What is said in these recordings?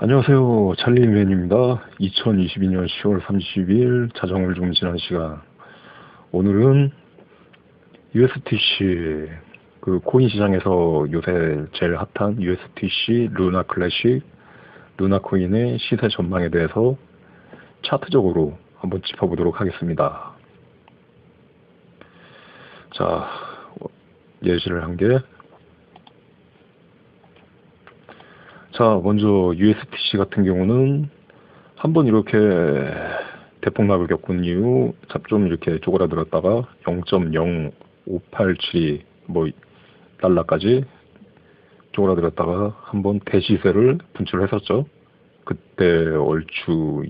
안녕하세요. 찰리맨입니다. 2022년 10월 30일 자정을 좀 지난 시간. 오늘은 USTC 그 코인 시장에서 요새 제일 핫한 USTC 루나 클래식 루나 코인의 시세 전망에 대해서 차트적으로 한번 짚어보도록 하겠습니다. 자, 예시를 한 개. 자, 먼저 USTC 같은 경우는 한번 이렇게 대폭락을 겪은 이후 좀 이렇게 쪼그라들었다가 0.05872 달러까지 쪼그라들었다가 한번 대시세를 분출했었죠. 그때 얼추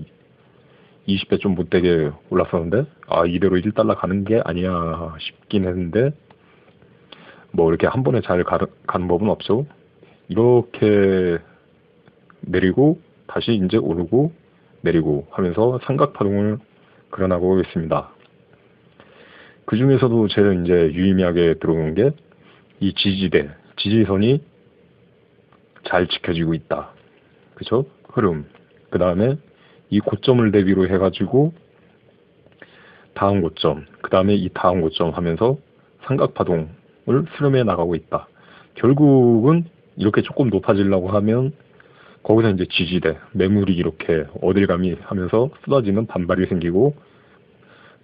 20배 좀 못되게 올랐었는데 이대로 1달러 가는 게 아니야 싶긴 했는데 이렇게 한 번에 잘 가는 법은 없죠. 이렇게 내리고 다시 이제 오르고 내리고 하면서 삼각파동을 그려나가고 있습니다. 그 중에서도 제일 이제 유의미하게 들어오는 게 이 지지선이 잘 지켜지고 있다. 그쵸? 흐름. 그 다음에 이 고점을 대비로 해가지고 다음 고점, 그 다음에 이 다음 고점 하면서 삼각파동을 수렴해 나가고 있다. 결국은 이렇게 조금 높아지려고 하면 거기서 이제 지지대, 매물이 이렇게 어딜 감히 하면서 쏟아지는 반발이 생기고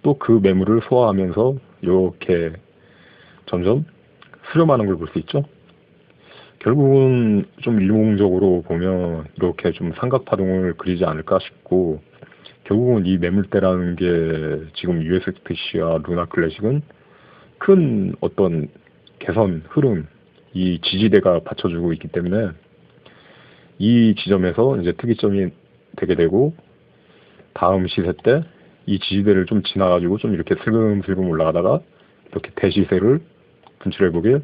또 그 매물을 소화하면서 이렇게 점점 수렴하는 걸 볼 수 있죠. 결국은 좀 일봉적으로 보면 이렇게 좀 삼각파동을 그리지 않을까 싶고 결국은 이 매물대라는 게 지금 USTC와 루나 클래식은 큰 어떤 개선, 흐름, 이 지지대가 받쳐주고 있기 때문에 이 지점에서 이제 특이점이 되게 되고 다음 시세 때 이 지지대를 좀 지나가지고 좀 이렇게 슬금슬금 올라가다가 이렇게 대시세를 분출해 보길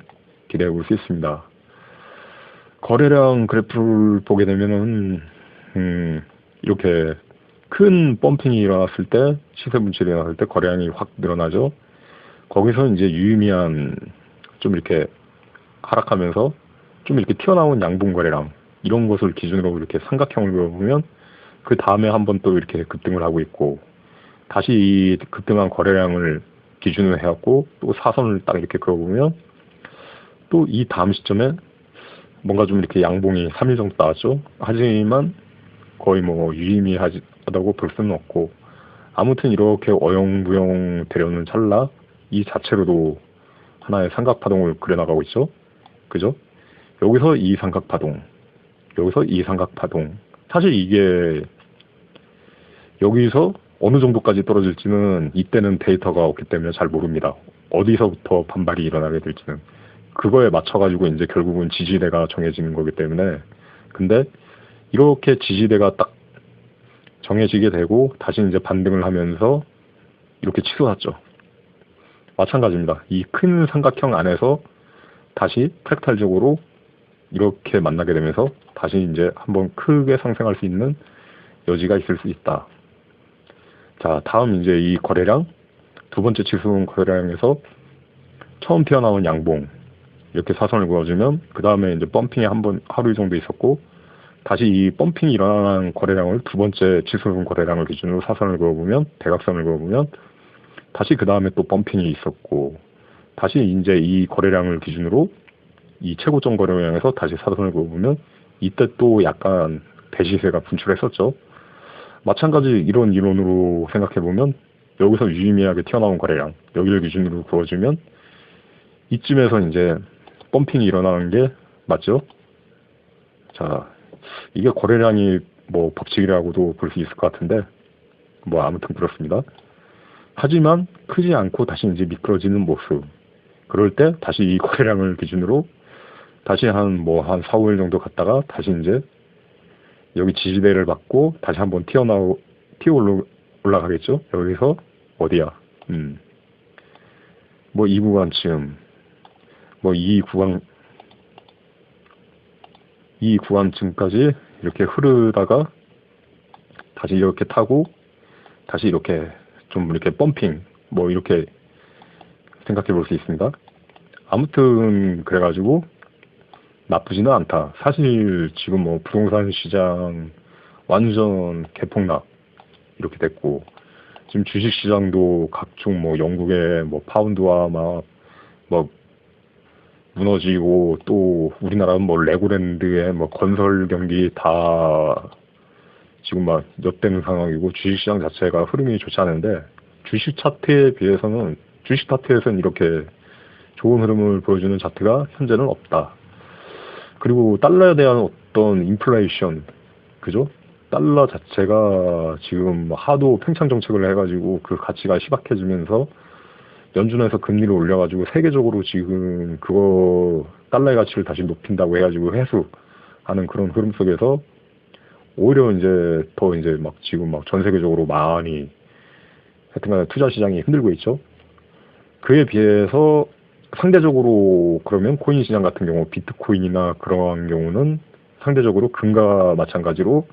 기대해 볼 수 있습니다. 거래량 그래프를 보게 되면은 이렇게 큰 펌핑이 일어났을 때 시세 분출이 일어났을 때 거래량이 확 늘어나죠. 거기서 이제 유의미한 좀 이렇게 하락하면서 좀 이렇게 튀어나온 양분 거래량 이런 것을 기준으로 이렇게 삼각형을 그려보면 그 다음에 한번 또 이렇게 급등을 하고 있고 다시 이 급등한 거래량을 기준으로 해갖고 또 사선을 딱 이렇게 그려보면 또 이 다음 시점에 뭔가 좀 이렇게 양봉이 3일 정도 나왔죠. 하지만 거의 유의미하다고 볼 수는 없고 아무튼 이렇게 어영부영 되려는 찰나 이 자체로도 하나의 삼각파동을 그려나가고 있죠. 그죠? 여기서 이 삼각파동 여기서 이 삼각파동 사실 이게 여기서 어느 정도까지 떨어질지는 이때는 데이터가 없기 때문에 잘 모릅니다. 어디서부터 반발이 일어나게 될지는 그거에 맞춰가지고 이제 결국은 지지대가 정해지는 거기 때문에 근데 이렇게 지지대가 딱 정해지게 되고 다시 이제 반등을 하면서 이렇게 치솟았죠. 마찬가지입니다. 이 큰 삼각형 안에서 다시 프랙탈적으로 이렇게 만나게 되면서 다시 이제 한번 크게 상승할 수 있는 여지가 있을 수 있다. 자, 다음 이제 이 거래량 두 번째 치수은 거래량에서 처음 튀어나온 양봉 이렇게 사선을 그어주면 그 다음에 이제 펌핑이 한번 하루 정도 있었고 다시 이 펌핑이 일어난 거래량을 두 번째 치수분 거래량을 기준으로 사선을 그어보면 대각선을 그어보면 다시 그 다음에 또 펌핑이 있었고 다시 이제 이 거래량을 기준으로 이 최고점 거래량에서 다시 사선을 그어보면 이때 또 약간 대시세가 분출했었죠. 마찬가지 이런 이론으로 생각해보면 여기서 유의미하게 튀어나온 거래량 여기를 기준으로 그어주면 이쯤에서 이제 펌핑이 일어나는 게 맞죠? 자, 이게 거래량이 법칙이라고도 볼 수 있을 것 같은데 아무튼 그렇습니다. 하지만 크지 않고 다시 이제 미끄러지는 모습 그럴 때 다시 이 거래량을 기준으로 다시 한 4, 5일 정도 갔다가 다시 이제 여기 지지대를 받고 다시 한번 튀어 올라가겠죠? 여기서 어디야? 이 구간쯤 이 구간쯤까지 이렇게 흐르다가 다시 이렇게 타고 다시 이렇게 좀 이렇게 펌핑 이렇게 생각해 볼 수 있습니다. 아무튼 그래가지고 나쁘지는 않다. 사실 지금 뭐 부동산 시장 완전 개폭락 이렇게 됐고, 지금 주식 시장도 각종 뭐 영국의 뭐 파운드와 막 뭐 무너지고, 또 우리나라는 뭐 레고랜드의 뭐 건설 경기 다 지금 막 엿대는 상황이고, 주식시장 자체가 흐름이 좋지 않은데, 주식 차트에 비해서는, 주식 차트에서는 이렇게 좋은 흐름을 보여주는 차트가 현재는 없다. 그리고 달러에 대한 어떤 인플레이션, 그죠? 달러 자체가 지금 하도 팽창 정책을 해가지고 그 가치가 희박해지면서 연준에서 금리를 올려가지고 세계적으로 지금 그거 달러의 가치를 다시 높인다고 해가지고 회수하는 그런 흐름 속에서 오히려 이제 더 이제 막 지금 막 전 세계적으로 많이 하여튼간에 투자 시장이 흔들고 있죠. 그에 비해서 상대적으로 그러면 코인 시장 같은 경우 비트코인이나 그러한 경우는 상대적으로 금과 마찬가지로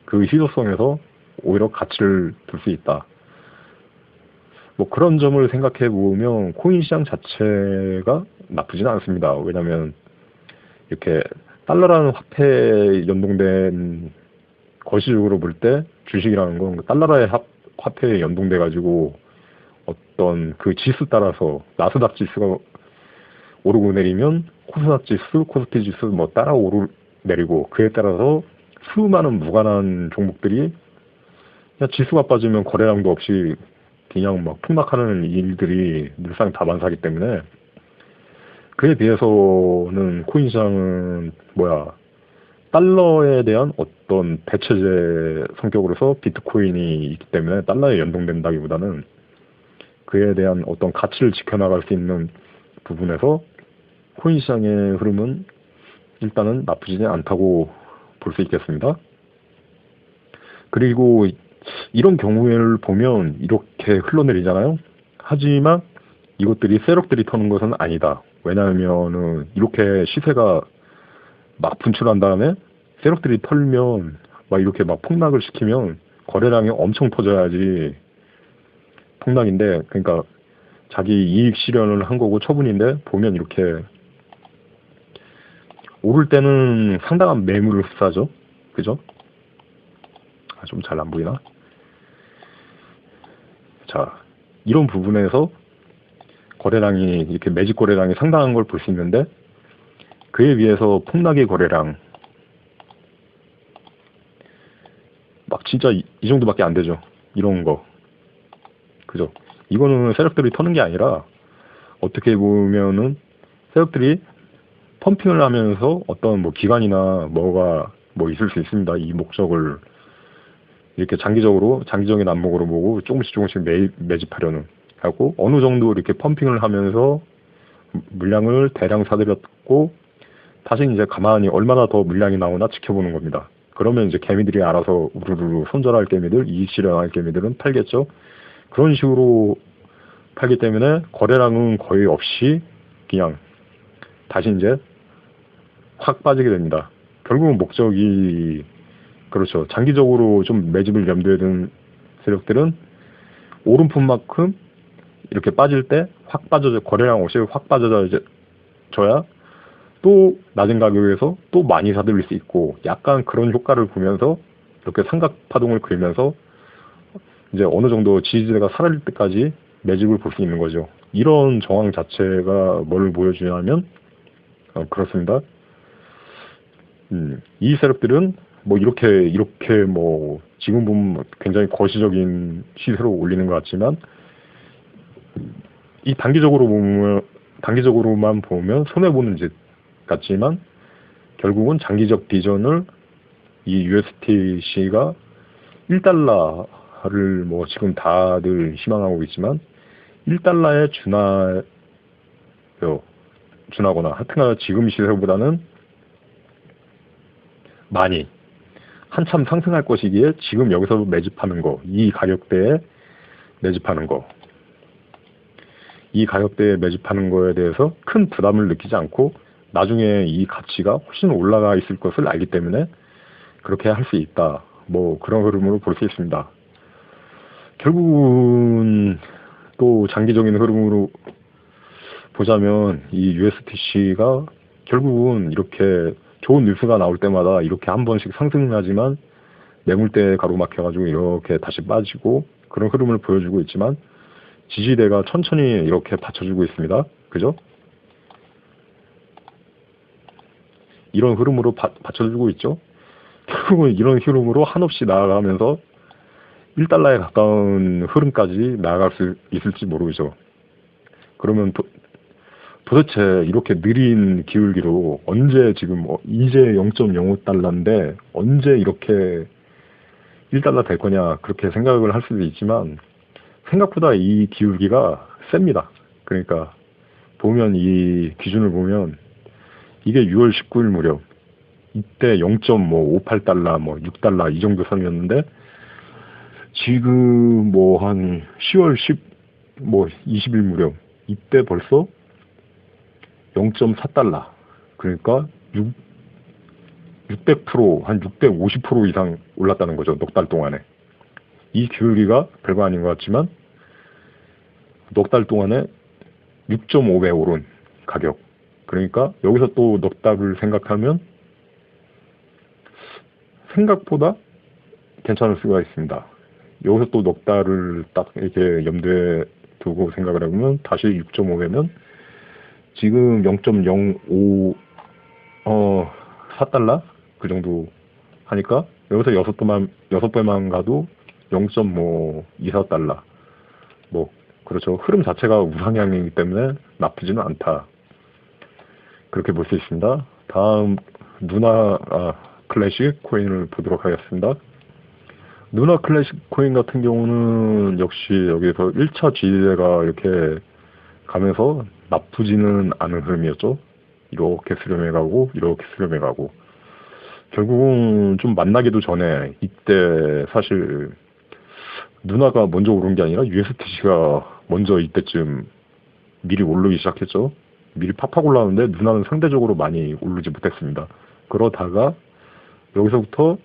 그 희소성에서 오히려 가치를 둘 수 있다. 뭐 그런 점을 생각해 보면 코인 시장 자체가 나쁘지는 않습니다. 왜냐하면 이렇게 달러라는 화폐에 연동된 거시적으로 볼 때 주식이라는 건 달러의 화폐에 연동돼 가지고 어떤 그 지수 따라서 나스닥 지수가 오르고 내리면 코스닥 지수, 코스피 지수 뭐 따라 오르 내리고, 그에 따라서 수많은 무관한 종목들이 그냥 지수가 빠지면 거래량도 없이 그냥 막 폭락하는 일들이 늘상 다반사기 때문에, 그에 비해서는 코인 시장은 달러에 대한 어떤 대체제 성격으로서 비트코인이 있기 때문에 달러에 연동된다기보다는 그에 대한 어떤 가치를 지켜나갈 수 있는 부분에서 코인 시장의 흐름은 일단은 나쁘지 않다고 볼 수 있겠습니다. 그리고 이런 경우를 보면 이렇게 흘러내리잖아요. 하지만 이것들이 세력들이 터는 것은 아니다. 왜냐하면은 이렇게 시세가 막 분출한 다음에 세력들이 털면 막 이렇게 막 폭락을 시키면 거래량이 엄청 터져야지 폭락인데, 그러니까 자기 이익 실현을 한 거고 처분인데, 보면 이렇게 오를 때는 상당한 매물을 흡수하죠. 그죠? 좀 잘 안 보이나? 자, 이런 부분에서 거래량이 이렇게 매집 거래량이 상당한 걸 볼 수 있는데, 그에 비해서 폭락의 거래량 막 진짜 이 정도밖에 안 되죠. 이런 거. 그죠? 이거는 세력들이 터는 게 아니라 어떻게 보면은 세력들이 펌핑을 하면서 어떤 뭐 기관이나 뭐가 뭐 있을 수 있습니다. 이 목적을 이렇게 장기적인 안목으로 보고 조금씩 매집하려는 하고, 어느 정도 이렇게 펌핑을 하면서 물량을 대량 사들였고, 다시 이제 가만히 얼마나 더 물량이 나오나 지켜보는 겁니다. 그러면 이제 개미들이 알아서 우르르 손절할 개미들, 이익 실현할 개미들은 팔겠죠. 그런 식으로 팔기 때문에 거래량은 거의 없이 그냥 다시 이제 확 빠지게 됩니다. 결국은 목적이 그렇죠. 장기적으로 좀 매집을 염두에 둔 세력들은 오름폭만큼 이렇게 빠질 때 확 빠져져, 거래량 없이 확 빠져져야 또 낮은 가격에서 또 많이 사들일 수 있고, 약간 그런 효과를 보면서 이렇게 삼각 파동을 그리면서 이제 어느 정도 지지대가 사라질 때까지 매집을 볼 수 있는 거죠. 이런 정황 자체가 뭘 보여주냐면 그렇습니다. 이 세력들은 뭐 이렇게 뭐 지금 보면 굉장히 거시적인 시세로 올리는 것 같지만, 이 단기적으로만 보면 손해 보는 짓 같지만, 결국은 장기적 비전을 이 USDC가 1달러를 뭐 지금 다들 희망하고 있지만 1달러에 준하거나 하여튼간 지금 시세보다는 많이 한참 상승할 것이기에 지금 여기서 매집하는 거, 이 가격대에 매집하는 거, 이 가격대에 매집하는 거에 대해서 큰 부담을 느끼지 않고 나중에 이 가치가 훨씬 올라가 있을 것을 알기 때문에 그렇게 할 수 있다. 뭐 그런 흐름으로 볼 수 있습니다. 결국은 또 장기적인 흐름으로 보자면 이 USDC가 결국은 이렇게 좋은 뉴스가 나올 때마다 이렇게 한 번씩 상승하지만 매물대에 가로막혀가지고 이렇게 다시 빠지고 그런 흐름을 보여주고 있지만 지지대가 천천히 이렇게 받쳐주고 있습니다. 그죠? 이런 흐름으로 받쳐주고 있죠. 결국은 이런 흐름으로 한없이 나아가면서 1달러에 가까운 흐름까지 나아갈 수 있을지 모르죠. 그러면 도대체 이렇게 느린 기울기로 언제 지금 이제 0.05달러인데 언제 이렇게 1달러 될 거냐 그렇게 생각을 할 수도 있지만 생각보다 이 기울기가 셉니다. 그러니까 보면 이 기준을 보면 이게 6월 19일 무렵 이때 0.58달러 뭐 6달러 이 정도 선이었는데 지금 뭐 한 10월 20일 무렵 이때 벌써 0.4달러 그러니까 600% 한 650% 이상 올랐다는 거죠. 넉 달 동안에. 이 기울기가 별거 아닌 것 같지만 넉 달 동안에 6.5배 오른 가격. 그러니까 여기서 또 넉 달을 생각하면 생각보다 괜찮을 수가 있습니다. 여기서 또 넉 달을 딱 이렇게 염두에 두고 생각을 해보면 다시 6.5배면 지금 0.05 4달러 그 정도 하니까 여기서 6배만 가도 0.24달러 뭐 그렇죠. 흐름 자체가 우상향이기 때문에 나쁘지는 않다. 그렇게 볼 수 있습니다. 다음 클래식 코인을 보도록 하겠습니다. 누나 클래식 코인 같은 경우는 역시 여기서 1차 지지대가 이렇게 가면서 나쁘지는 않은 흐름이었죠. 이렇게 수렴해 가고 이렇게 수렴해 가고 결국은 좀 만나기도 전에 이때 사실 누나가 먼저 오른 게 아니라 USTC가 먼저 이때쯤 미리 오르기 시작했죠. 미리 팍팍 올라오는데 누나는 상대적으로 많이 오르지 못했습니다. 그러다가 여기서부터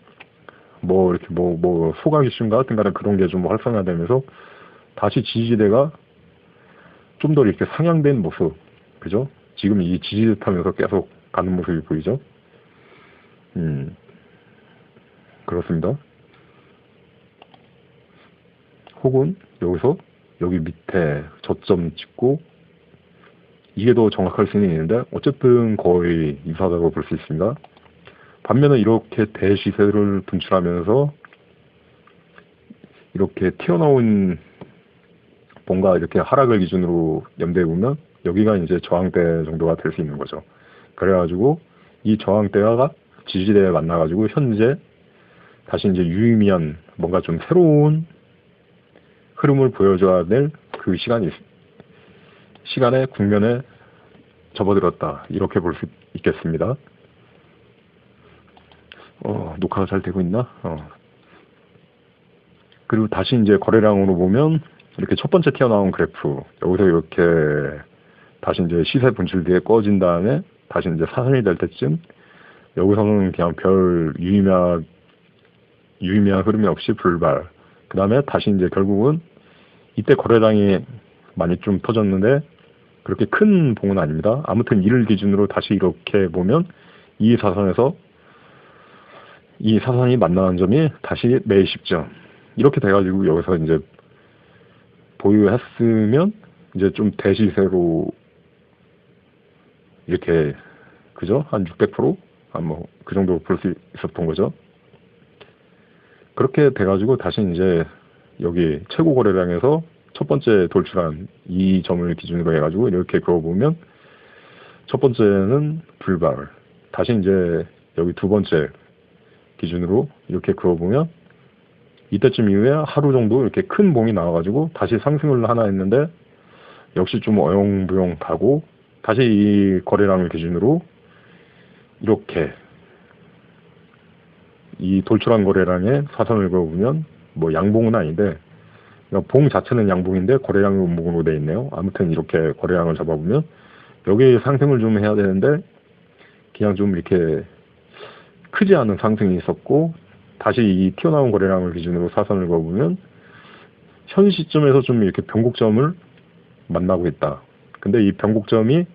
뭐 이렇게 뭐 소각 이슈인가 하여튼 간에 그런 게 좀 활성화되면서 다시 지지대가 좀 더 이렇게 상향된 모습, 그죠? 지금 이 지지대 타면서 계속 가는 모습이 보이죠? 그렇습니다. 혹은 여기서 여기 밑에 저점 찍고 이게 더 정확할 수는 있는데 어쨌든 거의 유사하다고 볼 수 있습니다. 반면에 이렇게 대시세를 분출하면서 이렇게 튀어나온 뭔가 이렇게 하락을 기준으로 염두에 보면 여기가 이제 저항대 정도가 될 수 있는 거죠. 그래가지고 이 저항대가 지지대에 만나가지고 현재 다시 이제 유의미한 뭔가 좀 새로운 흐름을 보여줘야 될 그 시간의 국면에 접어들었다. 이렇게 볼 수 있겠습니다. 녹화가 잘 되고 있나? 그리고 다시 이제 거래량으로 보면 이렇게 첫 번째 튀어나온 그래프 여기서 이렇게 다시 이제 시세 분출 뒤에 꺼진 다음에 다시 이제 사선이 될 때쯤 여기서는 그냥 별 유의미한 흐름이 없이 불발. 그 다음에 다시 이제 결국은 이때 거래량이 많이 좀 터졌는데 그렇게 큰 봉은 아닙니다. 아무튼 이를 기준으로 다시 이렇게 보면 이 사선이 만나는 점이 다시 매일 10점. 이렇게 돼가지고 여기서 이제 보유했으면 이제 좀 대시세로 이렇게 그죠? 한 600%? 뭐 그 정도 볼 수 있었던 거죠. 그렇게 돼가지고 다시 이제 여기 최고 거래량에서 첫 번째 돌출한 이 점을 기준으로 해가지고 이렇게 그어보면 첫 번째는 불발. 다시 이제 여기 두 번째 기준으로 이렇게 그어보면 이때쯤 이후에 하루 정도 이렇게 큰 봉이 나와가지고 다시 상승을 하나 했는데 역시 좀 어영부영 가고 다시 이 거래량을 기준으로 이렇게 이 돌출한 거래량에 사선을 그어보면 뭐 양봉은 아닌데 그러니까 봉 자체는 양봉인데 거래량이 음봉으로 되어 있네요. 아무튼 이렇게 거래량을 잡아보면 여기 상승을 좀 해야 되는데 그냥 좀 이렇게 크지 않은 상승이 있었고 다시 이 튀어나온 거래량을 기준으로 사선을 그어보면 현 시점에서 좀 이렇게 변곡점을 만나고 있다. 근데 이 변곡점이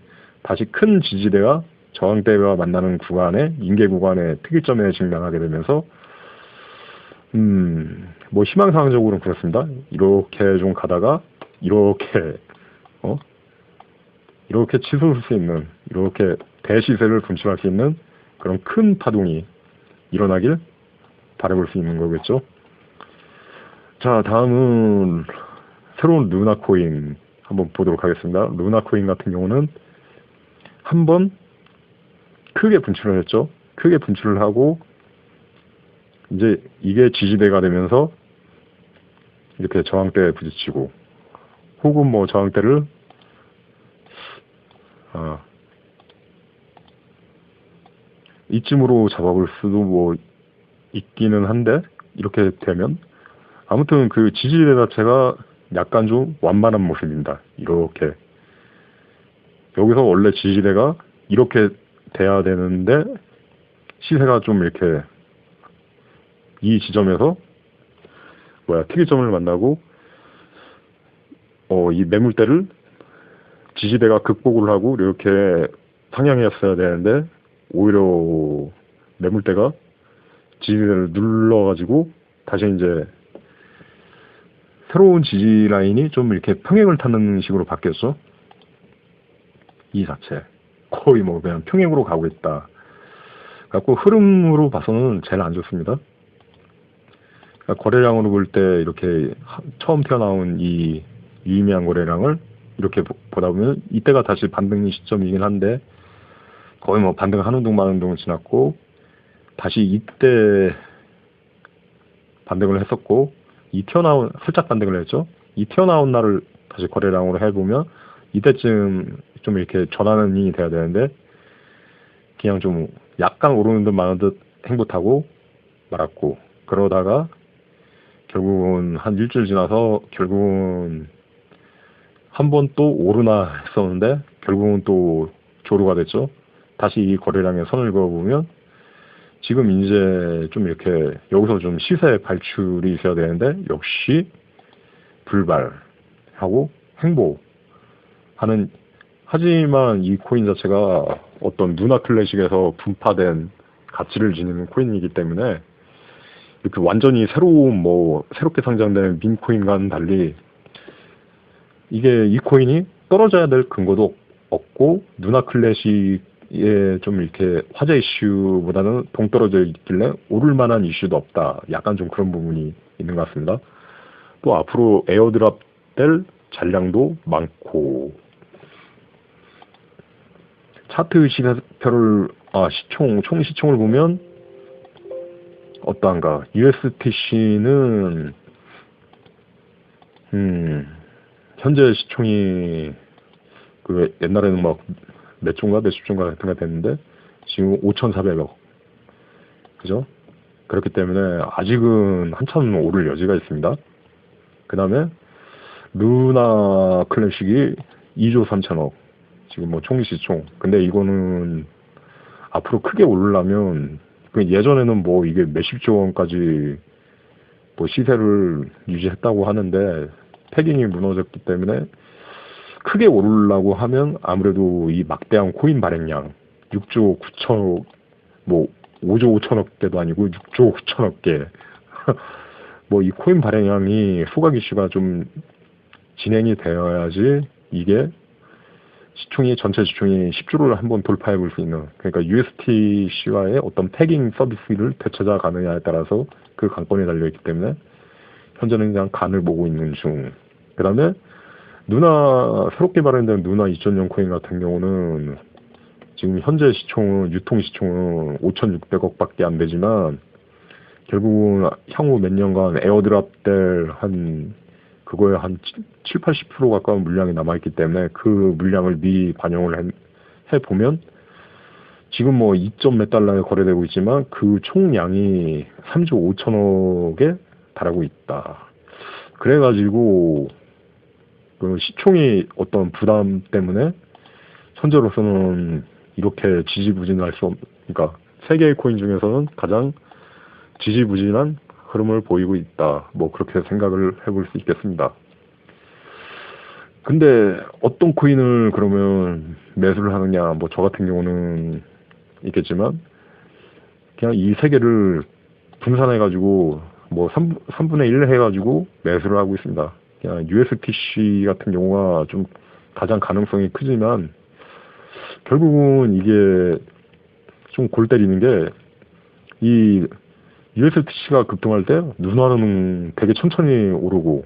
다시 큰 지지대가 저항대가 만나는 구간에 인계 구간에 특이점에 직면하게 되면서 뭐 희망사항적으로는 그렇습니다. 이렇게 좀 가다가 이렇게 이렇게 치솟을 수 있는 이렇게 대시세를 분출할 수 있는 그런 큰 파동이 일어나길 바라볼 수 있는 거겠죠. 자, 다음은 새로운 루나 코인 한번 보도록 하겠습니다. 루나 코인 같은 경우는 한번 크게 분출을 했죠. 크게 분출을 하고 이제 이게 지지대가 되면서 이렇게 저항대에 부딪히고 혹은 뭐 저항대를 이쯤으로 잡아볼 수도 뭐 있기는 한데 이렇게 되면 아무튼 그 지지대 자체가 약간 좀 완만한 모습입니다. 이렇게 여기서 원래 지지대가 이렇게 돼야 되는데 시세가 좀 이렇게 이 지점에서 특이점을 만나고 이 매물대를 지지대가 극복을 하고 이렇게 상향했어야 되는데 오히려 매물대가 지지대를 눌러가지고 다시 이제 새로운 지지 라인이 좀 이렇게 평행을 타는 식으로 바뀌었죠. 이 자체 거의 뭐 그냥 평행으로 가고 있다. 갖고 흐름으로 봐서는 제일 안 좋습니다. 그러니까 거래량으로 볼 때 이렇게 처음 튀어나온 이 유의미한 거래량을 이렇게 보다 보면 이때가 다시 반등 시점이긴 한데 거의 뭐 반등 한 운동 만 운동을 지났고 다시 이때 반등을 했었고 살짝 반등을 했죠. 이 튀어나온 날을 다시 거래량으로 해보면 이때쯤 좀 이렇게 전환이 돼야 되는데 그냥 좀 약간 오르는 듯 마는 듯 행보하고 말았고 그러다가 결국은 한 일주일 지나서 결국은 한 번 또 오르나 했었는데 결국은 또 조루가 됐죠. 다시 이 거래량에 선을 그어보면 지금 이제 좀 이렇게 여기서 좀 시세 발출이 있어야 되는데 역시 불발하고 행보하는 하지만 이 코인 자체가 어떤 루나 클래식에서 분파된 가치를 지니는 코인이기 때문에 이렇게 완전히 새롭게 상장된 민 코인과는 달리 이게 이 코인이 떨어져야 될 근거도 없고 루나 클래식의 좀 이렇게 화제 이슈보다는 동떨어져 있길래 오를 만한 이슈도 없다. 약간 좀 그런 부분이 있는 것 같습니다. 또 앞으로 에어드랍 될 잔량도 많고 차트 시세표를 총 시총을 보면 어떠한가? USTC는 현재 시총이 그 옛날에는 막 몇 조인가 몇십 조인가 같은 거 됐는데 지금 5,400억 그죠? 그렇기 때문에 아직은 한참 오를 여지가 있습니다. 그 다음에 루나 클래식이 2조 3천억 지금 뭐 총 시총. 근데 이거는 앞으로 크게 오르려면 예전에는 뭐 이게 몇십조 원까지 뭐 시세를 유지했다고 하는데 패깅이 무너졌기 때문에 크게 오르려고 하면 아무래도 이 막대한 코인 발행량 6조 9천억 뭐 5조 5천억 개도 아니고 6조 9천억 개 뭐 이 코인 발행량이 소각 이슈가 좀 진행이 되어야지 이게 전체 시총이 10조를 한번 돌파해 볼 수 있는 그러니까 USTC와의 어떤 패깅 서비스를 되찾아 가느냐에 따라서 그 관건이 달려있기 때문에 현재는 그냥 간을 보고 있는 중. 그 다음에 새롭게 발행된 루나 2.0 코인 같은 경우는 지금 현재 유통 시총은 5,600억 밖에 안 되지만 결국은 향후 몇 년간 에어드랍 될 그거에 한 7, 80% 가까운 물량이 남아있기 때문에 그 물량을 미리 반영을 해보면 지금 뭐 2점 몇 달러에 거래되고 있지만 그 총량이 3조 5천억에 달하고 있다. 그래가지고 그 시총이 어떤 부담 때문에 현재로서는 이렇게 지지부진할 그러니까 세 개의 코인 중에서는 가장 지지부진한 흐름을 보이고 있다. 뭐 그렇게 생각을 해볼 수 있겠습니다. 근데 어떤 코인을 그러면 매수를 하느냐? 뭐 저 같은 경우는 있겠지만 그냥 이 세 개를 분산해가지고 뭐 3분의 1 해가지고 매수를 하고 있습니다. 그냥 USTC 같은 경우가 좀 가장 가능성이 크지만 결국은 이게 좀 골 때리는 게 이 USTC가 급등할 때 누나는 되게 천천히 오르고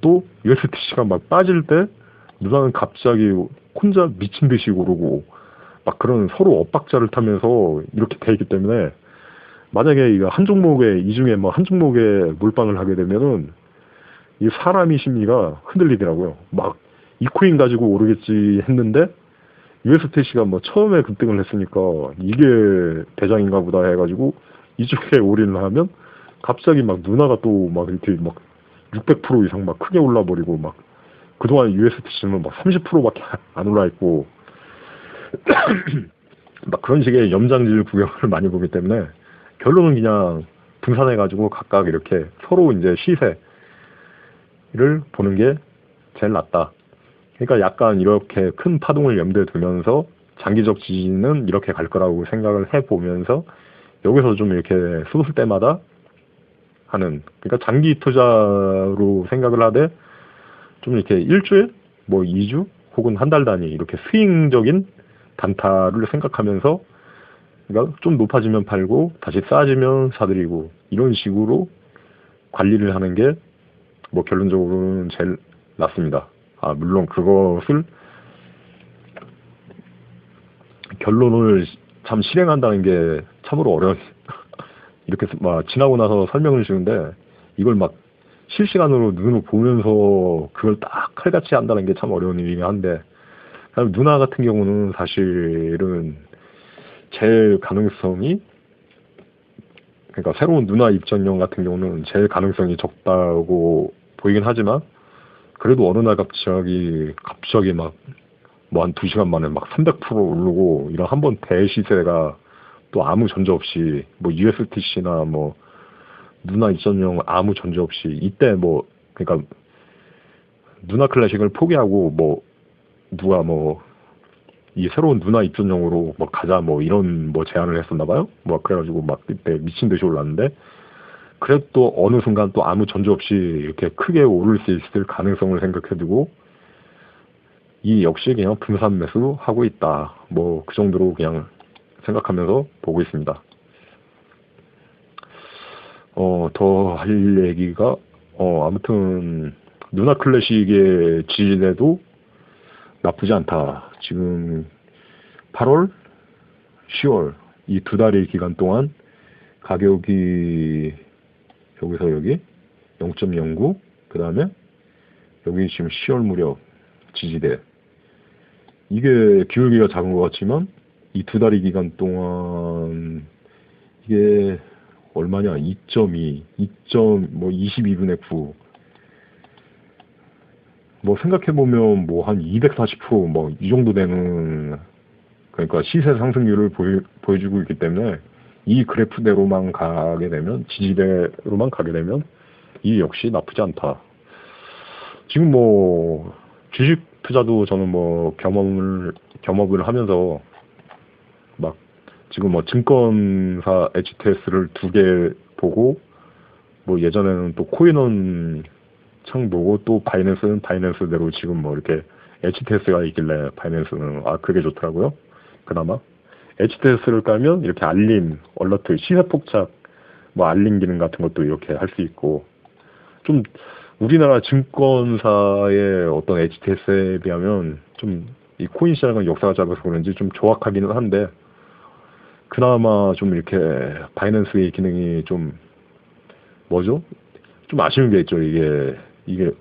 또 USTC가 막 빠질 때 누나는 갑자기 혼자 미친 듯이 오르고 막 그런 서로 엇박자를 타면서 이렇게 돼 있기 때문에 만약에 이거 한 종목에 이 중에 뭐 한 종목에 몰빵을 하게 되면은 이 사람의 심리가 흔들리더라고요. 막 이 코인 가지고 오르겠지 했는데 USTC가 뭐 처음에 급등을 했으니까 이게 대장인가 보다 해가지고 이쪽에 올인을 하면 갑자기 막 누나가 또 막 이렇게 막 600% 이상 막 크게 올라버리고 막 그동안 USTC는 막 30%밖에 안 올라있고 막 그런 식의 염장질 구경을 많이 보기 때문에 결론은 그냥 분산해가지고 각각 이렇게 서로 이제 시세를 보는 게 제일 낫다. 그러니까 약간 이렇게 큰 파동을 염두에 두면서 장기적 지지는 이렇게 갈 거라고 생각을 해보면서 여기서 좀 이렇게 쏟을 때마다 하는, 그러니까 장기 투자로 생각을 하되 좀 이렇게 일주일, 뭐 2주 혹은 한 달 단위 이렇게 스윙적인 단타를 생각하면서 그러니까 좀 높아지면 팔고 다시 싸지면 사들이고 이런 식으로 관리를 하는 게 뭐 결론적으로는 제일 낫습니다. 아 물론 그것을 결론을 참 실행한다는 게 참으로 어려운 이렇게 막 지나고 나서 설명을 주는데 이걸 막 실시간으로 눈으로 보면서 그걸 딱 칼같이 한다는 게 참 어려운 일이긴 한데 누나 같은 경우는 사실은 제일 가능성이 그러니까 새로운 누나 입장용 같은 경우는 제일 가능성이 적다고 보이긴 하지만 그래도 어느 날 갑자기 막 뭐 한 2시간 만에 막 300% 오르고 이런 한 번 대시세가 또 아무 전조 없이 뭐 USTC나 뭐 누나 입장용 아무 전조 없이 이때 뭐 그러니까 누나 클래식을 포기하고 뭐 누가 뭐 이 새로운 누나 입전용으로 뭐 가자 뭐 이런 뭐 제안을 했었나 봐요. 뭐 그래가지고 막 그때 미친 듯이 올랐는데 그래도 또 어느 순간 또 아무 전조 없이 이렇게 크게 오를 수 있을 가능성을 생각해두고 이 역시 그냥 분산 매수 하고 있다. 뭐 그 정도로 그냥 생각하면서 보고 있습니다. 더 할 얘기가 아무튼 누나 클래식의 지지대도 나쁘지 않다. 지금 8월, 10월 이 2달의 기간 동안 가격이 여기서 여기 0.09 그 다음에 여기 지금 10월 무렵 지지대 이게 기울기가 작은 것 같지만 이 2달의 기간 동안 이게 얼마냐 2.2, 22분의 9 뭐 생각해보면 뭐 한 240% 뭐 이 정도 되는 그러니까 시세 상승률을 보여주고 있기 때문에 이 그래프대로만 가게 되면 지지대로만 가게 되면 이 역시 나쁘지 않다. 지금 뭐 주식 투자도 저는 뭐 겸업을 하면서 막 지금 뭐 증권사 HTS를 2개 보고 뭐 예전에는 또 코인원 창 보고 또 바이낸스는 바이낸스대로 지금 뭐 이렇게 HTS가 있길래 바이낸스는 그게 좋더라고요. 그나마 HTS를 깔면 이렇게 알림, 얼러트, 시세 폭착 뭐 알림 기능 같은 것도 이렇게 할 수 있고 좀 우리나라 증권사의 어떤 HTS에 비하면 좀 이 코인 시장은 역사가 짧아서 그런지 좀 조악하기는 한데 그나마 좀 이렇게 바이낸스의 기능이 좀 뭐죠? 좀 아쉬운 게 있죠. 이게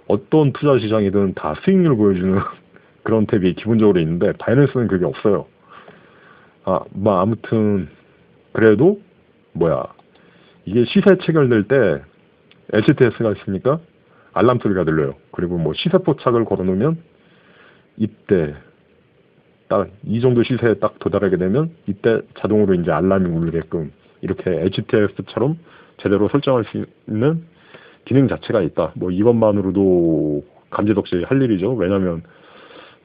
어떤 투자 시장이든 다 수익률을 보여주는 그런 탭이 기본적으로 있는데 바이낸스는 그게 없어요. 뭐 아무튼 그래도 이게 시세 체결될 때 HTS가 있으니까 알람 소리가 들려요. 그리고 뭐 시세 포착을 걸어놓으면 이때 딱 이 정도 시세에 딱 도달하게 되면 이때 자동으로 이제 알람이 울리게끔 이렇게 HTS처럼 제대로 설정할 수 있는 기능 자체가 있다. 뭐 이것만으로도 감지덕지 할 일이죠. 왜냐하면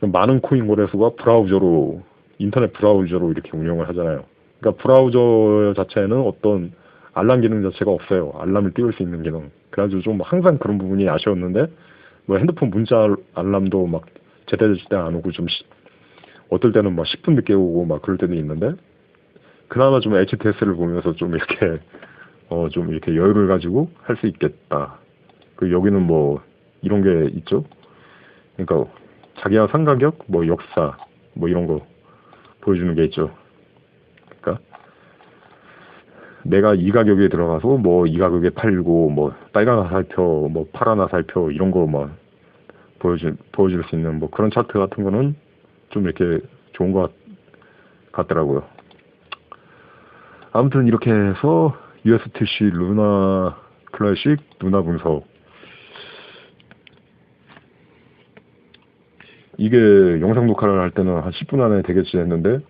많은 코인 거래소가 브라우저로 인터넷 브라우저로 이렇게 운영을 하잖아요. 그러니까 브라우저 자체에는 어떤 알람 기능 자체가 없어요. 알람을 띄울 수 있는 기능. 그래가지고 좀 항상 그런 부분이 아쉬웠는데, 뭐 핸드폰 문자 알람도 막 제대로 때 안 오고 좀 어떨 때는 막 10분 늦게 오고 막 그럴 때도 있는데, 그나마 좀 HTS를 보면서 좀 이렇게 좀 이렇게 여유를 가지고 할 수 있겠다. 그 여기는 뭐 이런 게 있죠. 그러니까 자기와 상가격, 뭐 역사, 뭐 이런 거 보여주는 게 있죠. 그러니까 내가 이 가격에 들어가서 뭐 이 가격에 팔고 뭐 빨간 화살표, 뭐 파란 화살표 이런 거 뭐 보여줄 수 있는 뭐 그런 차트 같은 거는 좀 이렇게 좋은 것 같더라고요. 아무튼 이렇게 해서 USTC 루나 클래식 루나 분석, 이게 영상 녹화를 할 때는 한 10분 안에 되겠지 했는데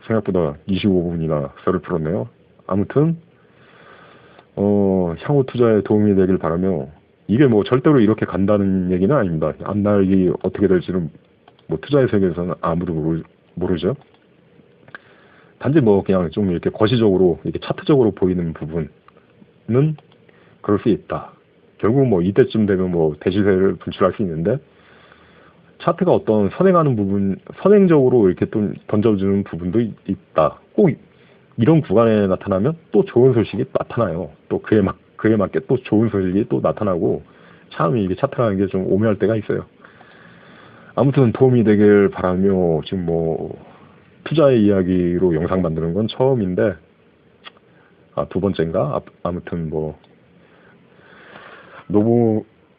생각보다 25분이나 썰을 풀었네요. 아무튼 향후 투자에 도움이 되길 바라며, 이게 뭐 절대로 이렇게 간다는 얘기는 아닙니다. 앞날이 어떻게 될지는 뭐 투자의 세계에서는 아무도 모르죠. 단지 뭐 그냥 좀 이렇게 거시적으로 이렇게 차트적으로 보이는 부분은 그럴 수 있다. 결국 뭐 이때쯤 되면 뭐 대시세를 분출할 수 있는데, 차트가 어떤 선행하는 부분, 선행적으로 이렇게 좀 던져주는 부분도 있다. 꼭 이런 구간에 나타나면 또 좋은 소식이 나타나요. 또 그에 맞게 또 좋은 소식이 또 나타나고, 참 이게 차트라는 게 좀 오묘할 때가 있어요. 아무튼 도움이 되길 바라며, 지금 뭐 투자의 이야기로 영상 만드는 건 처음인데, 두 번째인가? 아무튼 뭐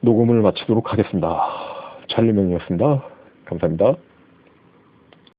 녹음을 마치도록 하겠습니다. 찰리맨이었습니다. 감사합니다.